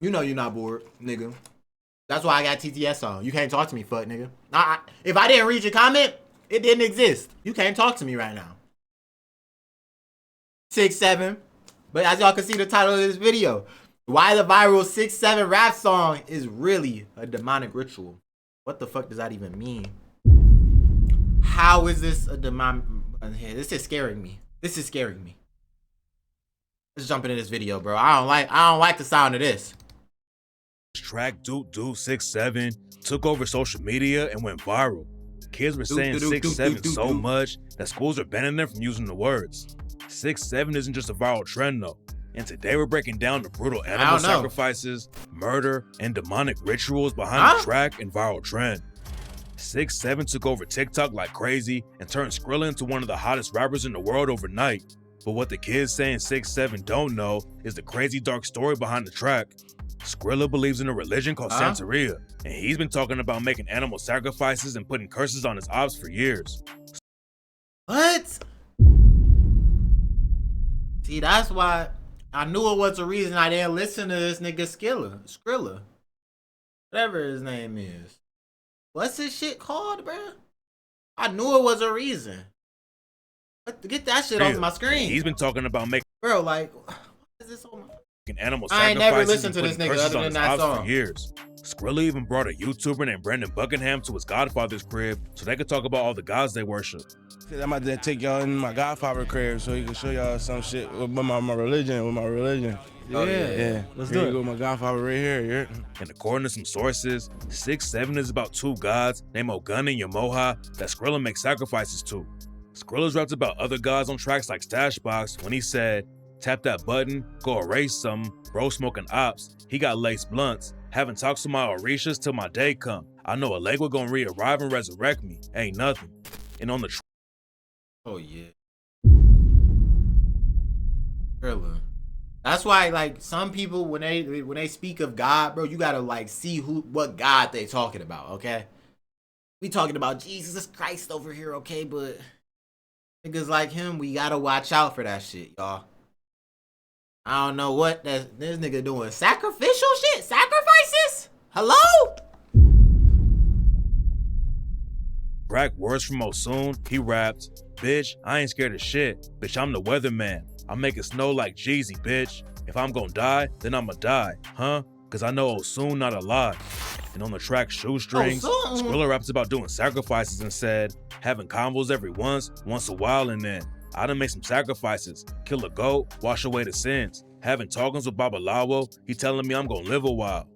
You know you're not bored, nigga. That's why I got TTS on. You can't talk to me, fuck, nigga. If I didn't read your comment, it didn't exist. You can't talk to me right now. 6-7. But as y'all can see the title of this video, why the viral 6-7 rap song is really a demonic ritual. What the fuck does that even mean? How is this a demonic? This is scaring me. This is scaring me. Let's jump into this video, bro. I don't like the sound of this. Track Duke 6-7 took over social media and went viral. Kids were saying 6-7 so much that schools are banning them from using the words. 6-7 isn't just a viral trend though. And today we're breaking down the brutal animal sacrifices, murder, and demonic rituals behind the track and viral trend. 6-7 took over TikTok like crazy and turned Skrilla into one of the hottest rappers in the world overnight. But what the kids saying 6-7 don't know is the crazy dark story behind the track. Skrilla believes in a religion called Santeria, and he's been talking about making animal sacrifices and putting curses on his ops for years. What? See, that's why I knew it was a reason I didn't listen to this nigga Skrilla. Whatever his name is. What's this shit called, bro? I knew it was a reason. Get that shit off my screen. He's been talking about making... Bro, like, what is this on my... animal sacrifices. I ain't never listened to this nigga other than that song. For years. Skrilla even brought a YouTuber named Brandon Buckingham to his godfather's crib so they could talk about all the gods they worship. I'm about to take y'all in my godfather crib so he can show y'all some shit with my religion. Yeah. Let's do it. Go my godfather right here, yeah. And according to some sources, 6-7 is about two gods named Ogun and Yamoha that Skrilla makes sacrifices to. Skrilla's raps about other gods on tracks like Stashbox when he said, "Tap that button, go erase something, bro smoking ops, he got laced blunts, having talks to my Orishas till my day come. I know a leg gonna re-arrive and resurrect me, ain't nothing." And on the oh yeah. Skrilla. That's why, like, some people when they speak of God, bro, you gotta like see what God they talking about, okay? We talking about Jesus Christ over here, okay, but niggas like him, we gotta watch out for that shit, y'all. I don't know what this nigga doing. Sacrificial shit? Sacrifices? Hello? track Words from Osun, he rapped, "Bitch, I ain't scared of shit. Bitch, I'm the weatherman. I make it snow like Jeezy, bitch. If I'm gonna die, then I'ma die, huh? Cause I know Osun not alive." And on the track Shoestrings, Skrilla raps about doing sacrifices and said, "Having convos every once a while, and then I done made some sacrifices. Kill a goat, wash away the sins. Having talkings with Babalawo, he telling me I'm gonna live a while."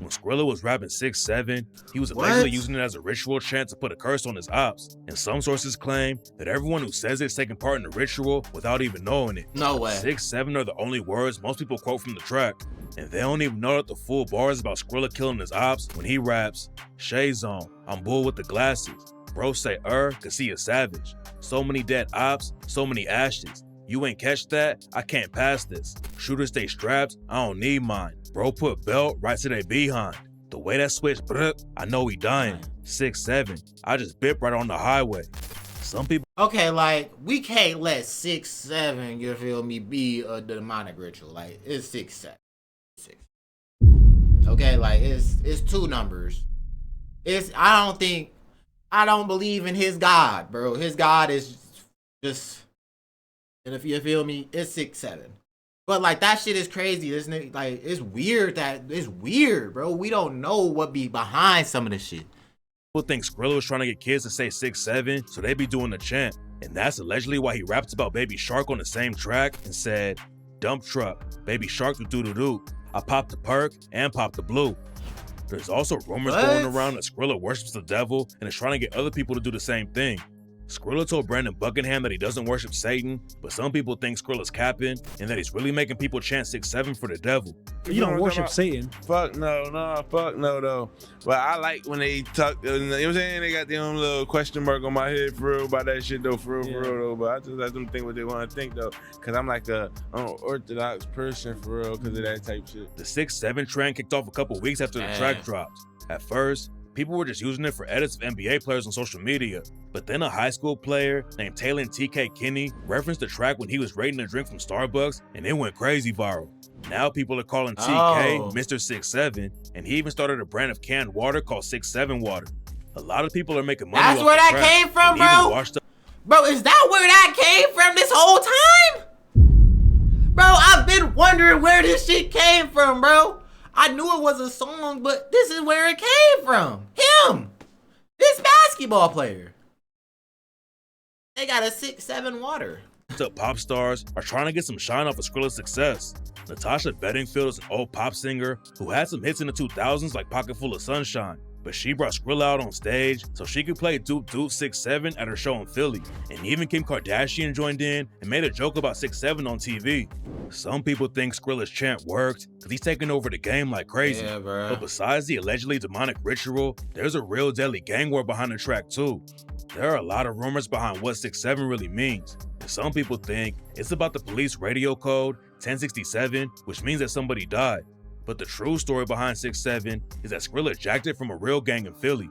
When Skrilla was rapping 6-7, he was allegedly using it as a ritual chant to put a curse on his ops. And some sources claim that everyone who says it's taking part in the ritual without even knowing it. No way. 6-7 are the only words most people quote from the track. And they don't even know that the full bar is about Skrilla killing his ops when he raps, "Shades on, I'm bull with the glasses. Bro say cause he a savage. So many dead ops, so many ashes. You ain't catch that? I can't pass this. Shooters stay strapped, I don't need mine. Bro put belt right to their behind. The way that switch, I know he dying. 6-7, I just bit right on the highway." Some people... Okay, like, we can't let 6-7, you feel me, be a demonic ritual. Like, it's 6-7. Okay, like, it's two numbers. I don't believe in his God, bro. His God is just, and if you feel me, it's 6-7. But like, that shit is crazy. This nigga, like, it's weird, bro. We don't know what be behind some of this shit. People think Skrilla was trying to get kids to say 6-7, so they be doing the chant. And that's allegedly why he raps about Baby Shark on the same track and said, "Dump truck, Baby Shark do-do-do-do. I popped the perk and popped the blue." There's also rumors going around that Skrilla worships the devil and is trying to get other people to do the same thing. Skrilla told Brandon Buckingham that he doesn't worship Satan, but some people think Skrilla's capping and that he's really making people chant 6-7 for the devil. You don't worship Satan. Fuck no, fuck no though. But I like when they talk, you know what I'm saying? They got their own little question mark on my head for real about that shit though, for real though. But I just let them think what they want to think though. Cause I'm like a unorthodox person for real because of that type shit. The 6-7 trend kicked off a couple weeks after the track dropped. At first, people were just using it for edits of NBA players on social media. But then a high school player named Taylor TK Kinney referenced the track when he was rating a drink from Starbucks, and it went crazy viral. Now people are calling TK Mr. 6'7", and he even started a brand of canned water called 6'7 Water. A lot of people are making money. That's where that came from, bro? Bro, is that where that came from this whole time? Bro, I've been wondering where this shit came from, bro. I knew it was a song, but this is where it came from. Him. This basketball player. They got a 6'7 Water. Pop stars are trying to get some shine off of Skrilla's success. Natasha Bedingfield is an old pop singer who had some hits in the 2000s like Pocket Full of Sunshine, but she brought Skrilla out on stage so she could play Doop Doop 6'7 at her show in Philly. And even Kim Kardashian joined in and made a joke about 6'7 on TV. Some people think Skrilla's chant worked because he's taking over the game like crazy. Yeah, bro. But besides the allegedly demonic ritual, there's a real deadly gang war behind the track too. There are a lot of rumors behind what 6'7 really means. And some people think it's about the police radio code 1067, which means that somebody died. But the true story behind 6'7 is that Skrilla jacked it from a real gang in Philly.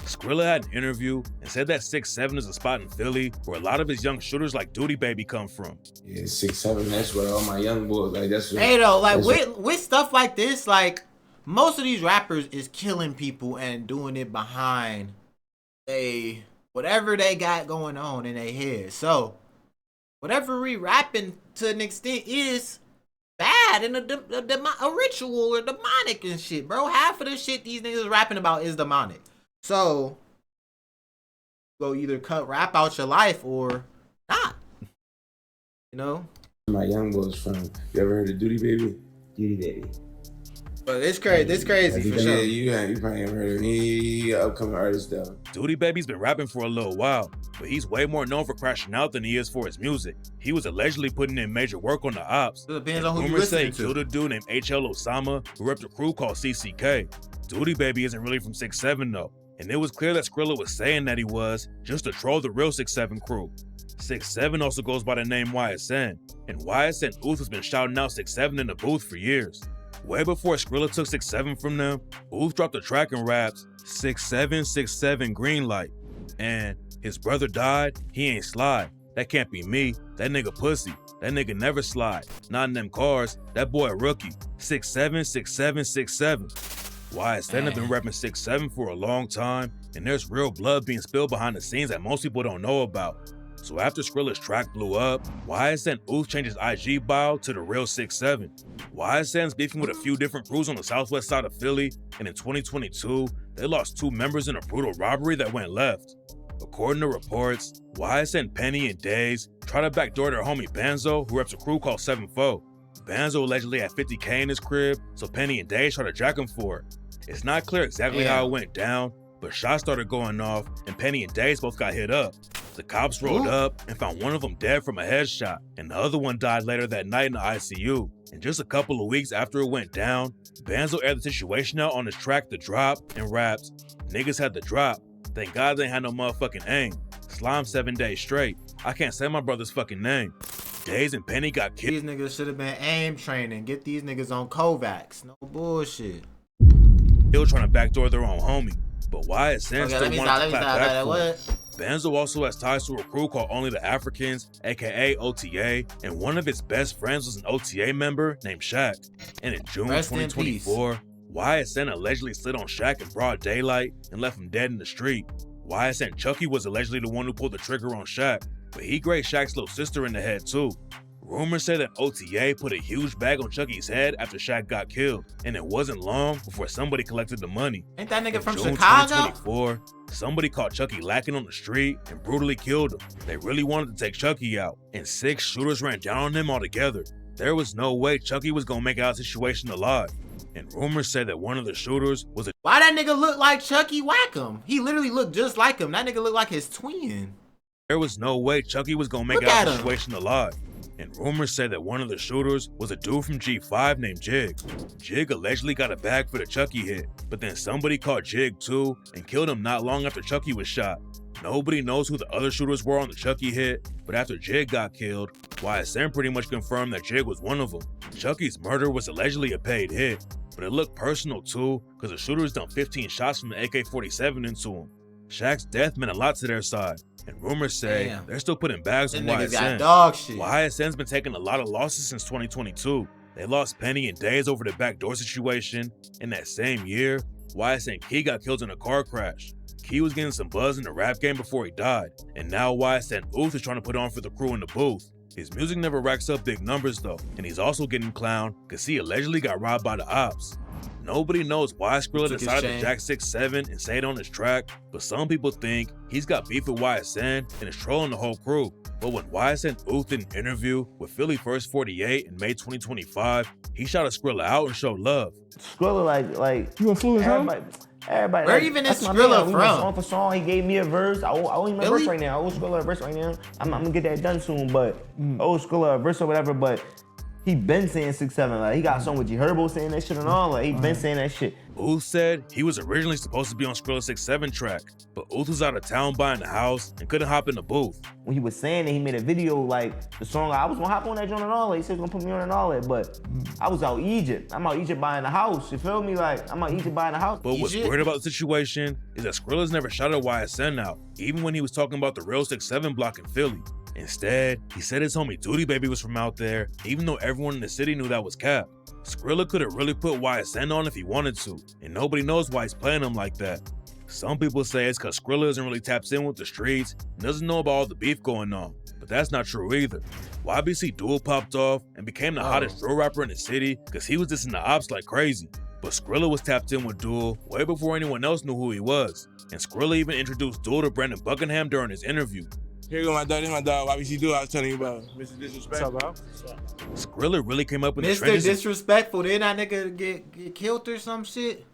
Skrilla had an interview and said that 6'7 is a spot in Philly where a lot of his young shooters like Duty Baby come from. Yeah, 6'7, that's where all my young boys, like, that's what. Hey, though, like, with stuff like this, like, most of these rappers is killing people and doing it behind whatever they got going on in their head. So, whatever we rapping to an extent is bad and a ritual or demonic and shit, bro. Half of the shit these niggas rapping about is demonic. So, go either cut rap out your life or not. You know? My young boys from, you ever heard of Duty Baby? Duty Baby. But it's crazy. It's crazy for sure. Yeah, you probably haven't heard of him. He an upcoming artist though. Duty Baby's been rapping for a little while, but he's way more known for crashing out than he is for his music. He was allegedly putting in major work on the ops. It depends on who you rumors say listen he killed a dude named HL Osama who repped a crew called CCK. Duty Baby isn't really from 6'7 though, and it was clear that Skrilla was saying that he was just to troll the real 6'7 crew. 6'7 also goes by the name YSN, and YSN Ooth has been shouting out 6'7 in the booth for years. Way before Skrilla took 6'7 from them, Ooth dropped a track and raps 6'7, 6'7 green light. And his brother died, he ain't slide. That can't be me, that nigga pussy. That nigga never slide. Not in them cars, that boy a rookie. 6'7, 6'7, 6'7. YSN have been repping 6'7 for a long time, and there's real blood being spilled behind the scenes that most people don't know about. So after Skrilla's track blew up, YSN Ooth changed his IG bio to the real 6'7. YSN's beefing with a few different crews on the southwest side of Philly, and in 2022, they lost 2 members in a brutal robbery that went left. According to reports, YSN Penny and Days tried to backdoor their homie Banzo, who reps a crew called 7-4. Banzo allegedly had 50K in his crib, so Penny and Days tried to jack him for it. It's not clear exactly how it went down, but shots started going off, and Penny and Days both got hit up. The cops rolled up and found one of them dead from a headshot, and the other one died later that night in the ICU. And just a couple of weeks after it went down, Banzo aired the situation out on his track The Drop and raps, "Niggas had the drop. Thank God they had no motherfucking aim. Slime 7 days straight. I can't say my brother's fucking name." Days and Penny got killed. These niggas should have been aim training. Get these niggas on Kovacs. No bullshit. Trying to backdoor their own homie. But YSN still wanted to clap back for him. Banzo also has ties to a crew called Only the Africans, aka OTA, and one of his best friends was an OTA member named Shaq. And in June 2024, YSN allegedly slid on Shaq in broad daylight and left him dead in the street. YSN Chucky was allegedly the one who pulled the trigger on Shaq, but he grazed Shaq's little sister in the head too. Rumors say that OTA put a huge bag on Chucky's head after Shaq got killed, and it wasn't long before somebody collected the money. Ain't that nigga from June Chicago? 2024, somebody caught Chucky lacking on the street and brutally killed him. They really wanted to take Chucky out, and 6 shooters ran down on him altogether. There was no way Chucky was gonna make out of the situation alive. And rumors say that one of the shooters was a— Why that nigga look like Chucky Wackham? He literally looked just like him. That nigga looked like his twin. There was no way Chucky was gonna make out of the situation alive. And rumors say that one of the shooters was a dude from G5 named Jig. Jig allegedly got a bag for the Chucky hit, but then somebody caught Jig too and killed him not long after Chucky was shot. Nobody knows who the other shooters were on the Chucky hit, but after Jig got killed, YSN pretty much confirmed that Jig was one of them. Chucky's murder was allegedly a paid hit. but it looked personal too, because the shooters dumped 15 shots from the AK-47 into him. Shaq's death meant a lot to their side, and rumors say they're still putting bags on Them niggas got YSN. dog shit. YSN's been taking a lot of losses since 2022. They lost Penny and Days over the backdoor situation. In that same year, YSN Key got killed in a car crash. Key was getting some buzz in the rap game before he died, and now YSN Uth is trying to put on for the crew in the booth. His music never racks up big numbers though, and he's also getting clowned because he allegedly got robbed by the ops. Nobody knows why Skrilla decided to jack 6'7" and say it on his track, but some people think he's got beef with YSN and is trolling the whole crew. But when YSN Uth did an interview with Philly First 48 in May 2025, he shouted Skrilla out and showed love. Skrilla like You influence him? Everybody. Where like, even that's is my Skrilla man. We went from? Song for song, he gave me a verse. I owe him a Really? verse right now. I owe Skrilla a verse right now. I'm gonna get that done soon, but I owe Skrilla a verse or whatever. But he been saying 6'7". Like he got a song with G Herbo saying that shit and all. Like he been saying that shit. Uth said he was originally supposed to be on Skrilla's 6'7" track, but Uth was out of town buying a house and couldn't hop in the booth. When he was saying that he made a video like the song, I was gonna hop on that joint and all that. He said he was gonna put me on and all that, but I was out Egypt. I'm out Egypt buying a house. You feel me? Like I'm out Egypt buying a house. But what's weird about the situation is that Skrilla's never shouted YSN out, even when he was talking about the real 6'7" block in Philly. Instead, he said his homie Duty Baby was from out there, even though everyone in the city knew that was cap. Skrilla could have really put YSN on if he wanted to, and nobody knows why he's playing him like that. Some people say it's cause Skrilla isn't really tapped in with the streets and doesn't know about all the beef going on, but that's not true either. YBC Duel popped off and became the hottest drill rapper in the city because he was dissing the ops like crazy. But Skrilla was tapped in with Duel way before anyone else knew who he was, and Skrilla even introduced Duel to Brandon Buckingham during his interview. Here go my dog. This my dog. YBC Duel I was telling you about. Mr. Disrespect. Skrilla really came up in the Mr. trenches. Disrespectful. Didn't that nigga get killed or some shit?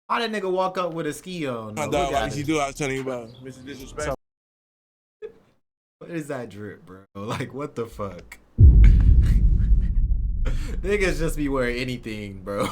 How that nigga walk up with a ski on? My though? dog. Look at YBC it. Duel I was telling you about. Mr. Disrespect. What is that drip, bro? Like, what the fuck? Niggas just be wearing anything, bro.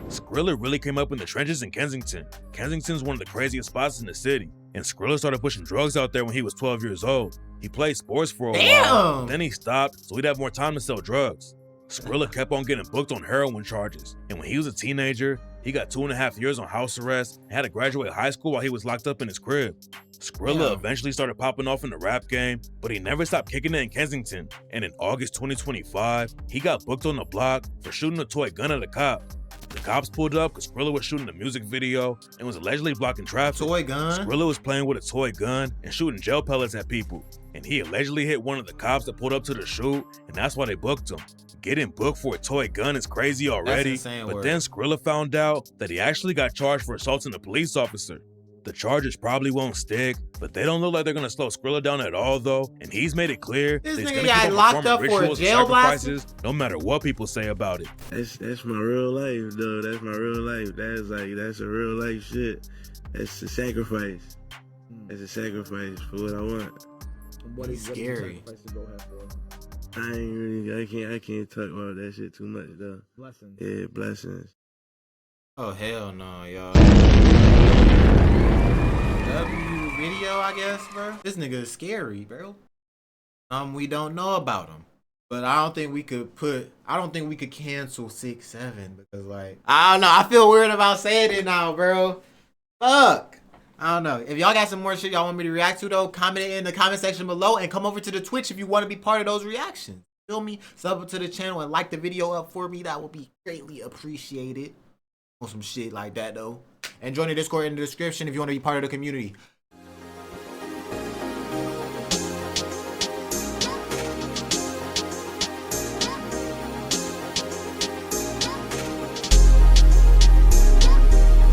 Skrilla really came up in the trenches in Kensington. Kensington's one of the craziest spots in the city, and Skrilla started pushing drugs out there when he was 12 years old. He played sports for a while, but then he stopped so he'd have more time to sell drugs. Skrilla kept on getting booked on heroin charges, and when he was a teenager, he got 2.5 years on house arrest and had to graduate high school while he was locked up in his crib. Skrilla eventually started popping off in the rap game, but he never stopped kicking it in Kensington, and in August 2025, he got booked on the block for shooting a toy gun at a cop. The cops pulled up because Skrilla was shooting a music video and was allegedly blocking traffic. Toy gun? Skrilla was playing with a toy gun and shooting gel pellets at people, and he allegedly hit one of the cops that pulled up to the shoot, and that's why they booked him. Getting booked for a toy gun is crazy already, insane but work. then Skrilla found out that he actually got charged for assaulting a police officer. The charges probably won't stick, but they don't look like they're gonna slow Skrilla down at all though, and he's made it clear This that he's nigga gonna got keep on locked performing up for a rituals and jail blast? sacrifices, no matter what people say about it. That's my real life, though. That's my real life. That's a real life shit. That's a sacrifice. That's a sacrifice for what I want. What is scary? I can't talk about that shit too much though. Blessings. Yeah, blessings. Oh hell no, y'all. W video, I guess, bro. This nigga is scary, bro. We don't know about him. But I don't think we could cancel 6'7" because like I don't know. I feel weird about saying it now, bro. Fuck. I don't know. If y'all got some more shit y'all want me to react to though, comment it in the comment section below and come over to the Twitch if you want to be part of those reactions. Feel me? Sub to the channel and like the video up for me. That would be greatly appreciated. On some shit like that though. And join the Discord in the description if you want to be part of the community.